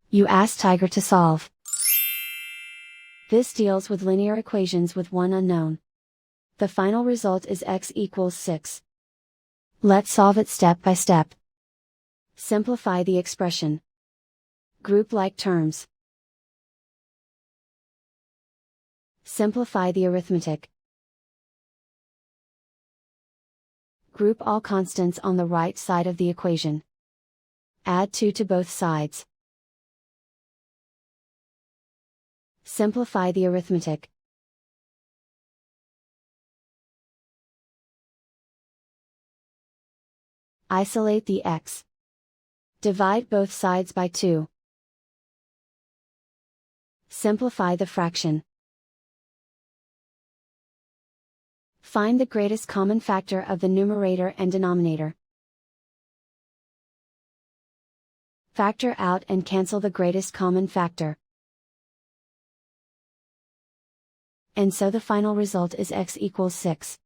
You ask Tiger to solve. This deals with linear equations with one unknown. The final result is x equals 6. Let's solve it step by step. Simplify the expression. Group like terms. Simplify the arithmetic. Group all constants on the right side of the equation. Add 2 to both sides. Simplify the arithmetic. Isolate the x. Divide both sides by 2. Simplify the fraction. Find the greatest common factor of the numerator and denominator. Factor out and cancel the greatest common factor. And so the final result is x equals 6.